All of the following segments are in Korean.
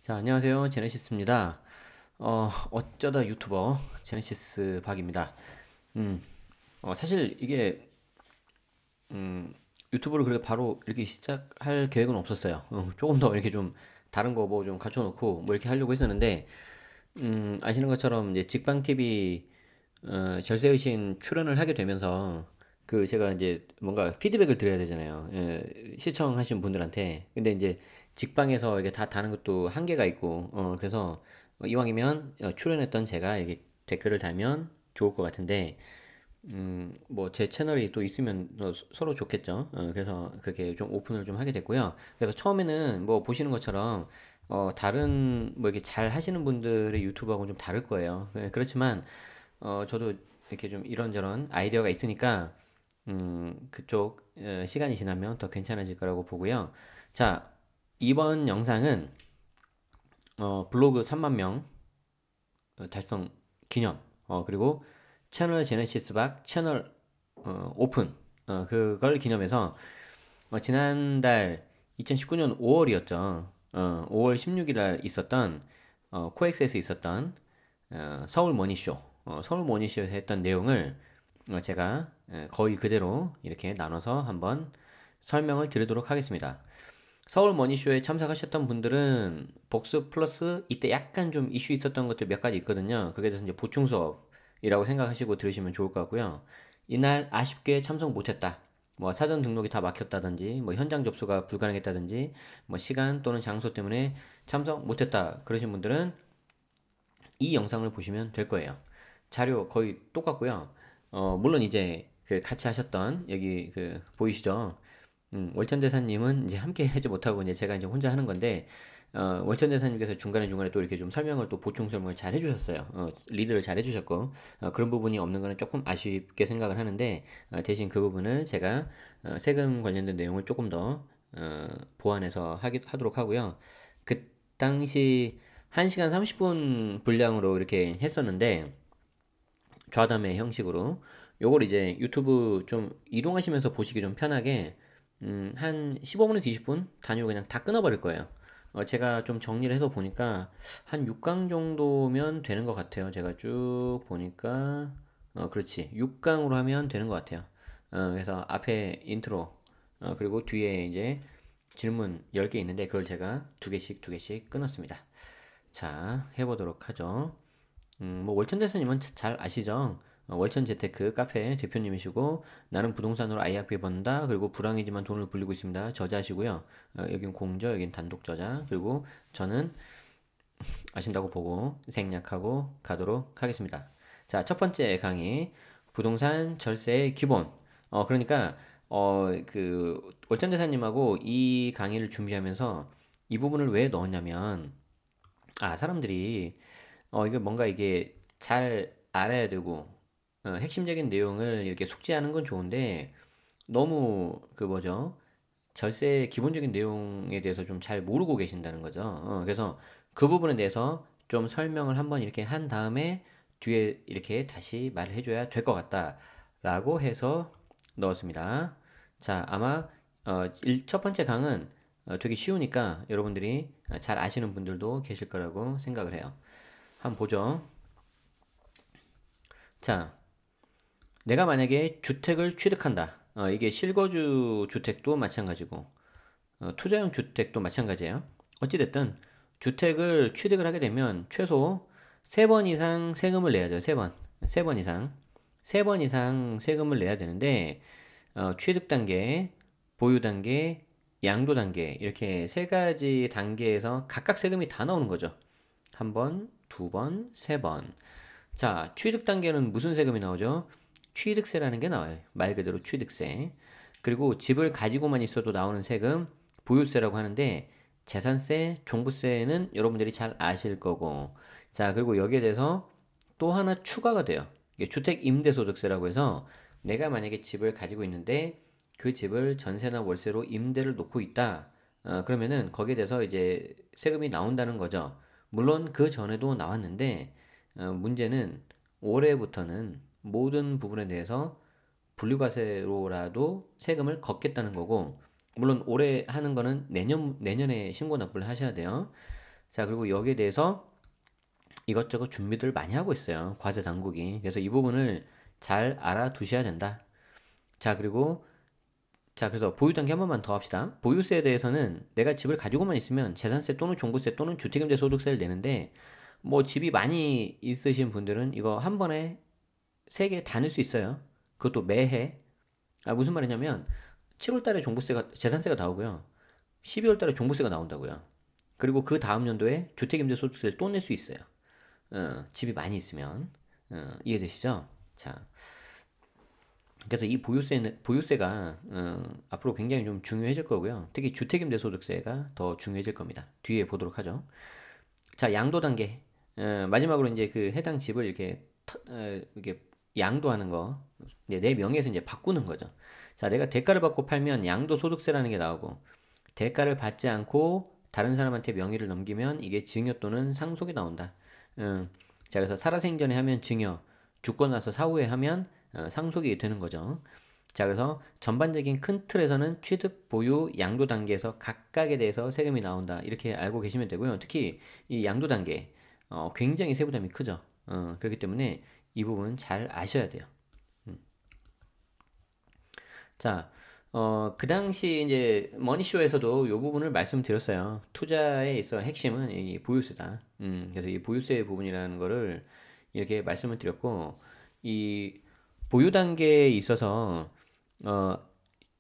자, 안녕하세요. 제네시스입니다. 어쩌다 유튜버 제네시스 박입니다. 음, 사실 이게 유튜브를 그렇게 바로 이렇게 시작할 계획은 없었어요. 조금 더 이렇게 좀 다른 거 뭐 좀 갖춰놓고 뭐 이렇게 하려고 했었는데, 아시는 것처럼 이제 직방 TV 절세의신 출연을 하게 되면서 그 제가 이제 뭔가 피드백을 드려야 되잖아요. 시청하신 분들한테. 근데 이제 직방에서 이게 다 다는 것도 한계가 있고, 그래서 이왕이면 출연했던 제가 이게 댓글을 달면 좋을 것 같은데, 뭐 제 채널이 또 있으면 서로 좋겠죠. 그래서 그렇게 좀 오픈을 좀 하게 됐고요. 그래서 처음에는 뭐 보시는 것처럼 다른 뭐 이렇게 잘 하시는 분들의 유튜브하고는 좀 다를 거예요. 그렇지만 저도 이렇게 좀 이런저런 아이디어가 있으니까 그쪽 시간이 지나면 더 괜찮아질 거라고 보고요. 자, 이번 영상은 블로그 3만 명 달성 기념, 그리고 채널 제네시스 박 채널 오픈, 그걸 기념해서 지난달 2019년 5월이었죠. 5월 16일 날 있었던 코엑스에서 있었던 서울 머니쇼, 서울 머니쇼에서 했던 내용을 제가 거의 그대로 이렇게 나눠서 한번 설명을 드리도록 하겠습니다. 서울 머니쇼에 참석하셨던 분들은 복습 플러스 이때 약간 좀 이슈 있었던 것들 몇 가지 있거든요. 그게 대해서 이제 보충 수업이라고 생각하시고 들으시면 좋을 것 같고요. 이날 아쉽게 참석 못했다. 뭐 사전 등록이 다 막혔다든지, 뭐 현장 접수가 불가능했다든지, 뭐 시간 또는 장소 때문에 참석 못했다. 그러신 분들은 이 영상을 보시면 될 거예요. 자료 거의 똑같고요. 물론 이제 그 같이 하셨던 여기 그 보이시죠? 월천대사님은 이제 함께 하지 못하고 이제 제가 이제 혼자 하는 건데, 월천대사님께서 중간에 또 이렇게 좀 설명을 또 보충 설명을 잘 해주셨어요. 리드를 잘 해주셨고, 그런 부분이 없는 거는 조금 아쉽게 생각을 하는데, 대신 그 부분을 제가 세금 관련된 내용을 조금 더 보완해서 하도록 하고요. 그 당시 1시간 30분 분량으로 이렇게 했었는데, 좌담회 형식으로 요걸 이제 유튜브 좀 이동하시면서 보시기 좀 편하게 한 15분에서 20분 단위로 그냥 다 끊어버릴 거예요. 제가 좀 정리를 해서 보니까 한 6강 정도면 되는 것 같아요. 제가 쭉 보니까 그렇지, 6강으로 하면 되는 것 같아요. 그래서 앞에 인트로, 그리고 뒤에 이제 질문 10개 있는데 그걸 제가 두 개씩 끊었습니다. 자, 해보도록 하죠. 뭐 월천 대사님은 잘 아시죠? 월천 재테크 카페 대표님이시고, 나는 부동산으로 IRP 번다. 그리고 불황이지만 돈을 불리고 있습니다. 저자시고요. 여긴 공저, 여긴 단독 저자. 그리고 저는 아신다고 보고 생략하고 가도록 하겠습니다. 자, 첫 번째 강의, 부동산 절세의 기본. 그러니까 그 월천 대사님하고 이 강의를 준비하면서 이 부분을 왜 넣었냐면, 사람들이 이게 뭔가 이게 잘 알아야 되고, 핵심적인 내용을 이렇게 숙지하는 건 좋은데, 너무 그 뭐죠? 절세의 기본적인 내용에 대해서 좀 잘 모르고 계신다는 거죠. 그래서 그 부분에 대해서 좀 설명을 한번 이렇게 한 다음에 뒤에 이렇게 다시 말을 해줘야 될 것 같다라고 해서 넣었습니다. 자, 아마 첫 번째 강은 되게 쉬우니까 여러분들이 잘 아시는 분들도 계실 거라고 생각을 해요. 한번 보죠. 자, 내가 만약에 주택을 취득한다. 이게 실거주 주택도 마찬가지고, 투자용 주택도 마찬가지예요. 어찌됐든, 주택을 취득을 하게 되면 최소 3번 이상 세금을 내야 돼요. 3번. 3번 이상. 3번 이상 세금을 내야 되는데, 취득 단계, 보유 단계, 양도 단계, 이렇게 세 가지 단계에서 각각 세금이 다 나오는 거죠. 한 번, 두 번, 세 번. 자, 취득 단계는 무슨 세금이 나오죠? 취득세라는 게 나와요. 말 그대로 취득세. 그리고 집을 가지고만 있어도 나오는 세금, 보유세라고 하는데, 재산세, 종부세는 여러분들이 잘 아실 거고, 자, 그리고 여기에 대해서 또 하나 추가가 돼요. 이게 주택 임대소득세라고 해서 내가 만약에 집을 가지고 있는데 그 집을 전세나 월세로 임대를 놓고 있다. 그러면은 거기에 대해서 이제 세금이 나온다는 거죠. 물론 그 전에도 나왔는데, 문제는 올해부터는 모든 부분에 대해서 분류과세로라도 세금을 걷겠다는 거고, 물론 올해 하는 거는 내년에 신고 납부를 하셔야 돼요. 자, 그리고 여기에 대해서 이것저것 준비들 많이 하고 있어요. 과세 당국이. 그래서 이 부분을 잘 알아두셔야 된다. 자, 그리고 자, 그래서 보유 단계 한 번만 더 합시다. 보유세에 대해서는 내가 집을 가지고만 있으면 재산세 또는 종부세 또는 주택임대 소득세를 내는데 뭐 집이 많이 있으신 분들은 이거 한 번에 세 개 다 낼 수 있어요. 그것도 매해. 무슨 말이냐면 7월 달에 종부세가 재산세가 나오고요. 12월 달에 종부세가 나온다고요. 그리고 그 다음 연도에 주택임대 소득세를 또 낼 수 있어요. 집이 많이 있으면. 이해되시죠? 자, 그래서 이 보유세가 앞으로 굉장히 좀 중요해질 거고요. 특히 주택임대소득세가 더 중요해질 겁니다. 뒤에 보도록 하죠. 자, 양도 단계. 마지막으로 이제 그 해당 집을 이렇게 양도하는 거. 이제 내 명의에서 이제 바꾸는 거죠. 자, 내가 대가를 받고 팔면 양도소득세라는 게 나오고, 대가를 받지 않고 다른 사람한테 명의를 넘기면 이게 증여 또는 상속이 나온다. 자, 그래서 살아생전에 하면 증여, 죽고 나서 사후에 하면 상속이 되는 거죠. 자, 그래서 전반적인 큰 틀에서는 취득, 보유, 양도 단계에서 각각에 대해서 세금이 나온다. 이렇게 알고 계시면 되고요. 특히 이 양도 단계 굉장히 세부담이 크죠. 그렇기 때문에 이 부분 잘 아셔야 돼요. 자, 그 당시 이제 머니쇼에서도 이 부분을 말씀드렸어요. 투자에 있어 핵심은 이 보유세다. 그래서 이 보유세 부분이라는 거를 이렇게 말씀을 드렸고, 이 보유 단계에 있어서 어,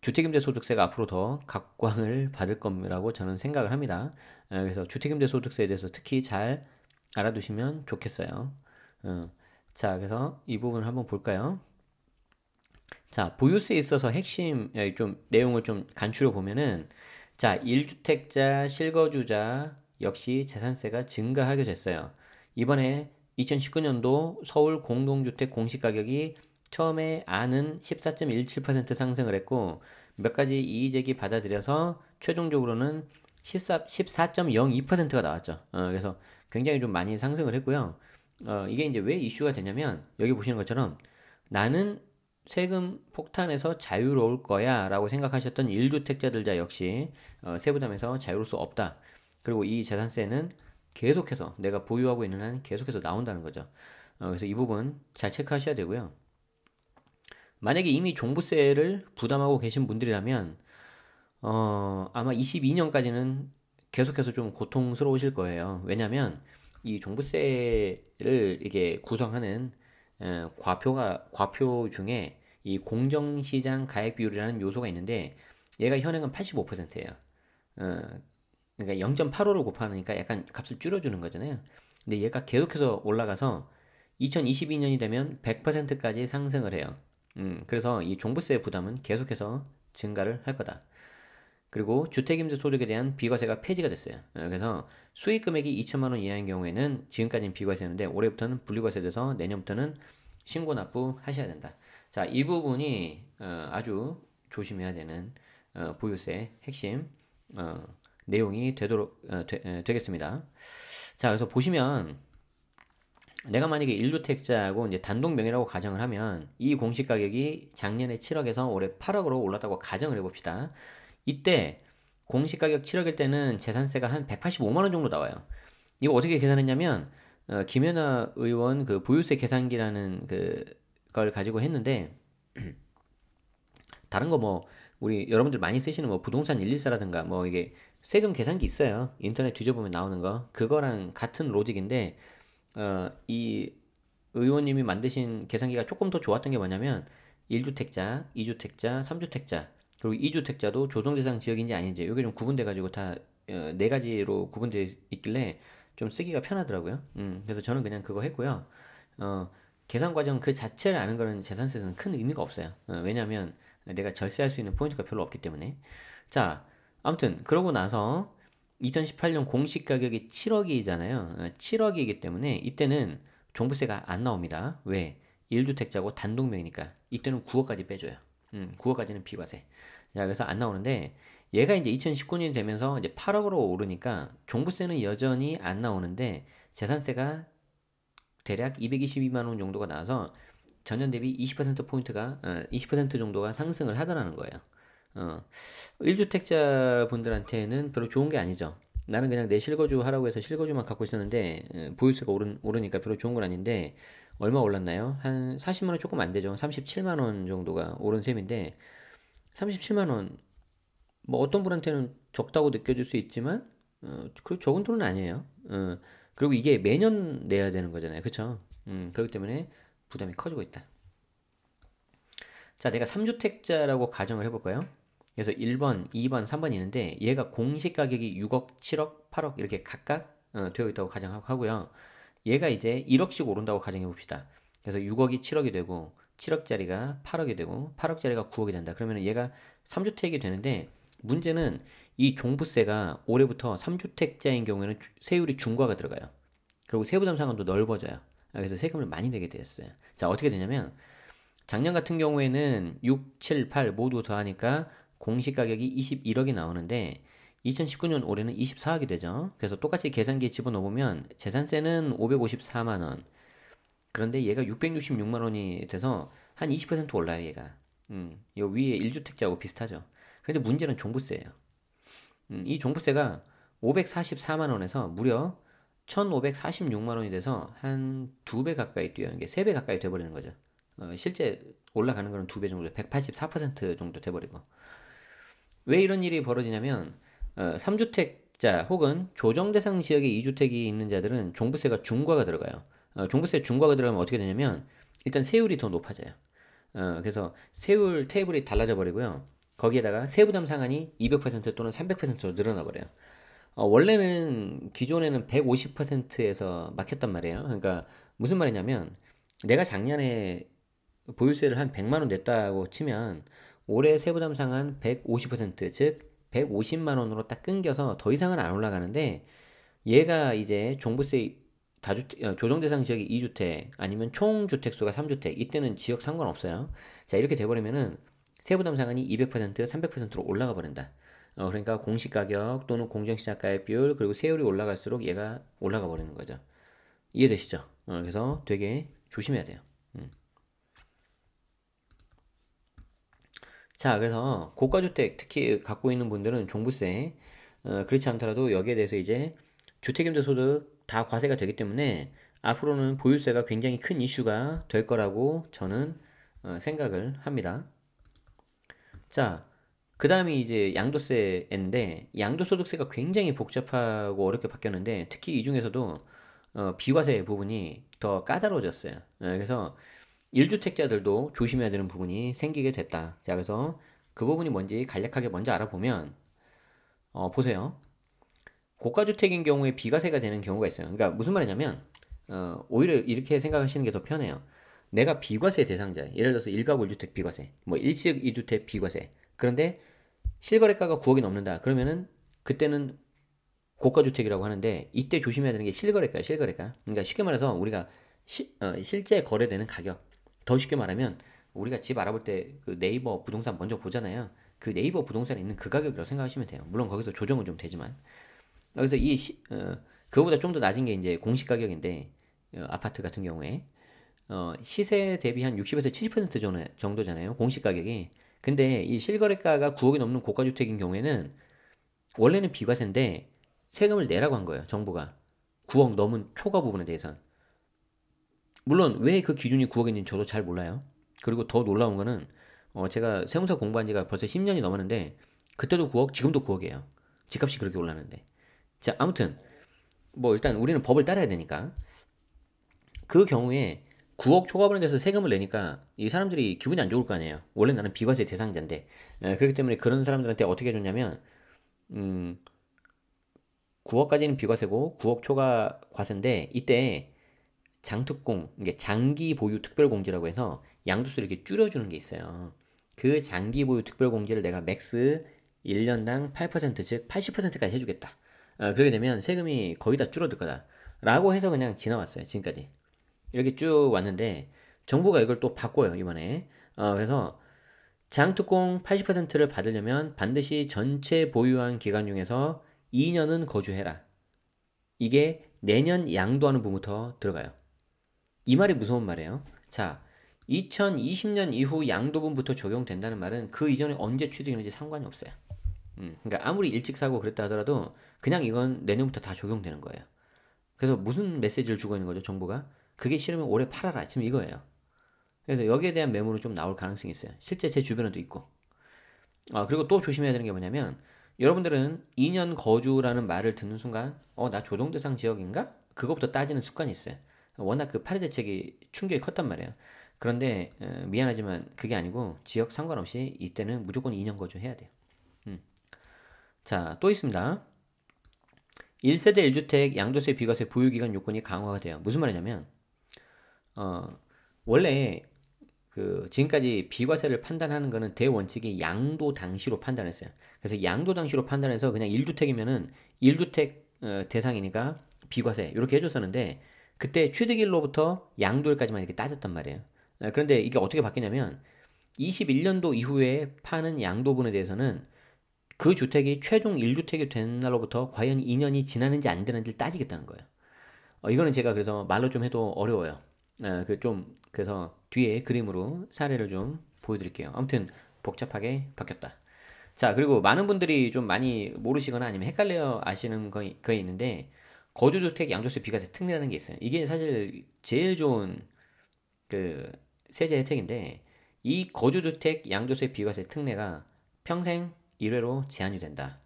주택임대소득세가 앞으로 더 각광을 받을 거라고 저는 생각을 합니다. 그래서 주택임대소득세에 대해서 특히 잘 알아두시면 좋겠어요. 어, 자, 그래서 이 부분을 한번 볼까요? 자, 보유세에 있어서 핵심 좀 내용을 좀 간추려 보면은 자, 1주택자, 실거주자 역시 재산세가 증가하게 됐어요. 이번에 2019년도 서울 공동주택 공시가격이 처음에 안은 14.17% 상승을 했고 몇 가지 이의제기 받아들여서 최종적으로는 14.02%가 나왔죠. 그래서 굉장히 좀 많이 상승을 했고요. 이게 이제 왜 이슈가 되냐면 여기 보시는 것처럼 나는 세금 폭탄에서 자유로울 거야 라고 생각하셨던 1주택자들자 역시 세부담에서 자유로울 수 없다. 그리고 이 재산세는 계속해서 내가 보유하고 있는 한 계속해서 나온다는 거죠. 그래서 이 부분 잘 체크하셔야 되고요. 만약에 이미 종부세를 부담하고 계신 분들이라면 아마 22년까지는 계속해서 좀 고통스러우실 거예요. 왜냐하면 이 종부세를 이게 구성하는 과표 중에 이 공정시장 가액 비율이라는 요소가 있는데 얘가 현행은 85%예요. 그러니까 0.85를 곱하니까 약간 값을 줄여주는 거잖아요. 근데 얘가 계속해서 올라가서 2022년이 되면 100%까지 상승을 해요. 그래서 이 종부세 부담은 계속해서 증가를 할 거다. 그리고 주택임대 소득에 대한 비과세가 폐지가 됐어요. 그래서 수익 금액이 2천만 원 이하인 경우에는 지금까지는 비과세였는데 올해부터는 분리과세 돼서 내년부터는 신고 납부하셔야 된다. 자, 이 부분이 아주 조심해야 되는 보유세 핵심 내용이 되겠습니다. 자, 그래서 보시면 내가 만약에 1주택자하고 이제 단독 명의라고 가정을 하면 이 공시 가격이 작년에 7억에서 올해 8억으로 올랐다고 가정을 해봅시다. 이때 공시가격 7억일 때는 재산세가 한 185만 원 정도 나와요. 이거 어떻게 계산했냐면 김연아 의원 그 보유세 계산기라는 그걸 가지고 했는데 다른 거 뭐 우리 여러분들 많이 쓰시는 뭐 부동산 114라든가 뭐 이게 세금 계산기 있어요. 인터넷 뒤져보면 나오는 거 그거랑 같은 로직인데 이 의원님이 만드신 계산기가 조금 더 좋았던 게 뭐냐면 1주택자, 2주택자, 3주택자 그리고 2주택자도 조정대상 지역인지 아닌지 이게 좀 구분돼 가지고 다 네 가지로 구분되어 있길래 좀 쓰기가 편하더라고요. 그래서 저는 그냥 그거 했고요. 계산 과정 그 자체를 아는 거는 재산세에서는 큰 의미가 없어요. 왜냐하면 내가 절세할 수 있는 포인트가 별로 없기 때문에. 자, 아무튼 그러고 나서 2018년 공시 가격이 7억이잖아요. 7억이기 때문에 이때는 종부세가 안 나옵니다. 왜? 1주택자고 단독명이니까 이때는 9억까지 빼줘요. 9억까지는 비과세. 자, 그래서 안 나오는데 얘가 이제 2019년이 되면서 이제 8억으로 오르니까 종부세는 여전히 안 나오는데 재산세가 대략 222만 원 정도가 나와서 전년 대비 20% 포인트가 20% 정도가 상승을 하더라는 거예요. 1주택자 분들한테는 별로 좋은 게 아니죠. 나는 그냥 내 실거주 하라고 해서 실거주만 갖고 있었는데 보유세가 오르니까 별로 좋은 건 아닌데 얼마 올랐나요? 한 40만 원 조금 안 되죠. 37만 원 정도가 오른 셈인데 37만 원 뭐 어떤 분한테는 적다고 느껴질 수 있지만 그 적은 돈은 아니에요. 그리고 이게 매년 내야 되는 거잖아요. 그쵸? 그렇기 때문에 부담이 커지고 있다. 자, 내가 3주택자라고 가정을 해볼까요? 그래서 1번, 2번, 3번이 있는데 얘가 공시 가격이 6억, 7억, 8억 이렇게 각각 되어 있다고 가정하고요. 얘가 이제 1억씩 오른다고 가정해 봅시다. 그래서 6억이 7억이 되고 7억짜리가 8억이 되고 8억짜리가 9억이 된다. 그러면 얘가 3주택이 되는데 문제는 이 종부세가 올해부터 3주택자인 경우에는 세율이 중과가 들어가요. 그리고 세부담 상한도 넓어져요. 그래서 세금을 많이 내게 되었어요. 자, 어떻게 되냐면 작년 같은 경우에는 6, 7, 8 모두 더하니까 공시가격이 21억이 나오는데 2019년 올해는 24억이 되죠. 그래서 똑같이 계산기에 집어넣으면 재산세는 554만원. 그런데 얘가 666만원이 돼서 한 20% 올라요, 얘가. 요 위에 1주택자하고 비슷하죠. 근데 문제는 종부세예요. 이 종부세가 544만원에서 무려 1546만원이 돼서 한 2배 가까이 뛰어요. 이게 3배 가까이 돼버리는 거죠. 실제 올라가는 거는 2배 정도, 184% 정도 돼버리고. 왜 이런 일이 벌어지냐면 3주택자 혹은 조정 대상 지역에 2주택이 있는 자들은 종부세가 중과가 들어가요. 종부세 중과가 들어가면 어떻게 되냐면 일단 세율이 더 높아져요. 그래서 세율 테이블이 달라져 버리고요. 거기에다가 세부담 상한이 200% 또는 300%로 늘어나 버려요. 원래는 기존에는 150%에서 막혔단 말이에요. 그러니까 무슨 말이냐면 내가 작년에 보유세를 한 100만 원 냈다고 치면 올해 세부담 상한 150%, 즉 150만 원으로 딱 끊겨서 더 이상은 안 올라가는데 얘가 이제 종부세 조정 대상 지역이 2주택 아니면 총 주택 수가 3주택 이때는 지역 상관없어요. 자, 이렇게 돼 버리면은 세부담 상한이 200%, 300%로 올라가 버린다. 그러니까 공시가격 또는 공정시작가액 비율 그리고 세율이 올라갈수록 얘가 올라가 버리는 거죠. 이해되시죠? 그래서 되게 조심해야 돼요. 자, 그래서 고가주택 특히 갖고 있는 분들은 종부세, 그렇지 않더라도 여기에 대해서 이제 주택임대소득 다 과세가 되기 때문에 앞으로는 보유세가 굉장히 큰 이슈가 될 거라고 저는 생각을 합니다. 자, 그 다음이 이제 양도세인데 양도소득세가 굉장히 복잡하고 어렵게 바뀌었는데 특히 이 중에서도 비과세 부분이 더 까다로워졌어요. 그래서 1주택자들도 조심해야 되는 부분이 생기게 됐다. 자, 그래서 그 부분이 뭔지 간략하게 먼저 알아보면 보세요. 고가주택인 경우에 비과세가 되는 경우가 있어요. 그러니까 무슨 말이냐면 오히려 이렇게 생각하시는 게 더 편해요. 내가 비과세 대상자, 예를 들어서 1가구 1주택 비과세, 뭐 1식 2주택 비과세. 그런데 실거래가가 9억이 넘는다. 그러면은 그때는 고가주택이라고 하는데 이때 조심해야 되는 게 실거래가예요. 실거래가. 그러니까 쉽게 말해서 우리가 실제 거래되는 가격. 더 쉽게 말하면 우리가 집 알아볼 때 그 네이버 부동산 먼저 보잖아요. 그 네이버 부동산에 있는 그 가격이라고 생각하시면 돼요. 물론 거기서 조정은 좀 되지만. 그래서 그거보다 좀 더 낮은 게 이제 공시 가격인데 아파트 같은 경우에 시세 대비 한 60에서 70% 정도잖아요. 공시 가격이. 근데 이 실거래가가 9억이 넘는 고가주택인 경우에는 원래는 비과세인데 세금을 내라고 한 거예요. 정부가. 9억 넘은 초과 부분에 대해선. 물론 왜 그 기준이 9억인지 저도 잘 몰라요. 그리고 더 놀라운 거는 제가 세무사 공부한 지가 벌써 10년이 넘었는데 그때도 9억, 지금도 9억이에요. 집값이 그렇게 올랐는데. 자, 아무튼 뭐 일단 우리는 법을 따라야 되니까 그 경우에 9억 초과분에 대해서 세금을 내니까 이 사람들이 기분이 안 좋을 거 아니에요. 원래 나는 비과세 대상자인데. 그렇기 때문에 그런 사람들한테 어떻게 해줬냐면 9억까지는 비과세고 9억 초과 과세인데 이때 장특공, 이게 장기 보유 특별공제라고 해서 양도세를 이렇게 줄여주는 게 있어요. 그 장기 보유 특별공제를 내가 맥스 1년당 8%, 즉 80%까지 해주겠다. 그렇게 되면 세금이 거의 다 줄어들 거다. 라고 해서 그냥 지나왔어요, 지금까지. 이렇게 쭉 왔는데, 정부가 이걸 또 바꿔요, 이번에. 그래서 장특공 80%를 받으려면 반드시 전체 보유한 기간 중에서 2년은 거주해라. 이게 내년 양도하는 부분부터 들어가요. 이 말이 무서운 말이에요. 자, 2020년 이후 양도분부터 적용된다는 말은 그 이전에 언제 취득했는지 상관이 없어요. 그러니까 아무리 일찍 사고 그랬다 하더라도 그냥 이건 내년부터 다 적용되는 거예요. 그래서 무슨 메시지를 주고 있는 거죠, 정부가? 그게 싫으면 올해 팔아라. 지금 이거예요. 그래서 여기에 대한 매물은 좀 나올 가능성이 있어요. 실제 제 주변에도 있고. 그리고 또 조심해야 되는 게 뭐냐면, 여러분들은 2년 거주라는 말을 듣는 순간, 나 조정대상 지역인가? 그거부터 따지는 습관이 있어요. 워낙 그 파리 대책이 충격이 컸단 말이에요. 그런데 미안하지만 그게 아니고 지역 상관없이 이때는 무조건 2년 거주해야 돼요. 자, 또 있습니다. 1세대 1주택 양도세 비과세 보유기간 요건이 강화가 돼요. 무슨 말이냐면 원래 그 지금까지 비과세를 판단하는 거는 대원칙이 양도 당시로 판단했어요. 그래서 양도 당시로 판단해서 그냥 1주택이면은 1주택 대상이니까 비과세 이렇게 해줬었는데 그때 취득일로부터 양도일까지만 이렇게 따졌단 말이에요. 그런데 이게 어떻게 바뀌냐면 21년도 이후에 파는 양도분에 대해서는 그 주택이 최종 1주택이 된 날로부터 과연 2년이 지났는지 안 되는지를 따지겠다는 거예요. 이거는 제가 그래서 말로 좀 해도 어려워요. 그래서 뒤에 그림으로 사례를 좀 보여드릴게요. 아무튼 복잡하게 바뀌었다. 자, 그리고 많은 분들이 좀 많이 모르시거나 아니면 헷갈려 아시는 거 있는데 거주주택 양도세 비과세 특례라는 게 있어요. 이게 사실 제일 좋은 그 세제 혜택인데 이 거주주택 양도세 비과세 특례가 평생 1회로 제한이 된다.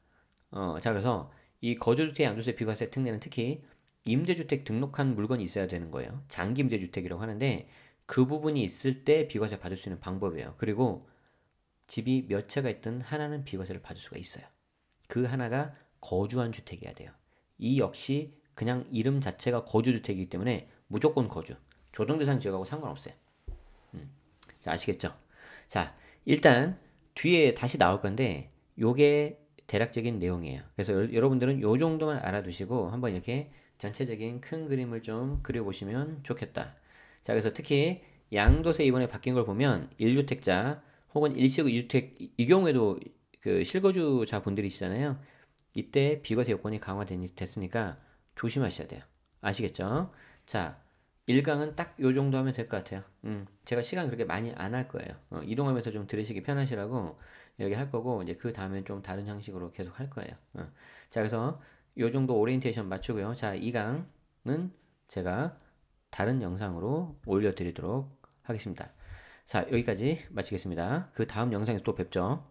자, 그래서 이 거주주택 양도세 비과세 특례는 특히 임대주택 등록한 물건이 있어야 되는 거예요. 장기 임대주택이라고 하는데 그 부분이 있을 때 비과세 받을 수 있는 방법이에요. 그리고 집이 몇 채가 있든 하나는 비과세를 받을 수가 있어요. 그 하나가 거주한 주택이어야 돼요. 이 역시 그냥 이름 자체가 거주주택이기 때문에 무조건 거주. 조정대상 지역하고 상관없어요. 자, 아시겠죠? 자, 일단 뒤에 다시 나올 건데 요게 대략적인 내용이에요. 그래서 여러분들은 요 정도만 알아두시고 한번 이렇게 전체적인 큰 그림을 좀 그려보시면 좋겠다. 자, 그래서 특히 양도세 이번에 바뀐 걸 보면 1주택자 혹은 일시적 2주택 이 경우에도 그 실거주자 분들이시잖아요. 이때 비과세 요건이 강화됐으니까 조심하셔야 돼요. 아시겠죠? 자, 1강은 딱 요 정도 하면 될 것 같아요. 제가 시간 그렇게 많이 안 할 거예요. 이동하면서 좀 들으시기 편하시라고 이렇게 할 거고, 이제 그 다음엔 좀 다른 형식으로 계속 할 거예요. 자, 그래서 요 정도 오리엔테이션 맞추고요. 자, 2강은 제가 다른 영상으로 올려드리도록 하겠습니다. 자, 여기까지 마치겠습니다. 그 다음 영상에서 또 뵙죠.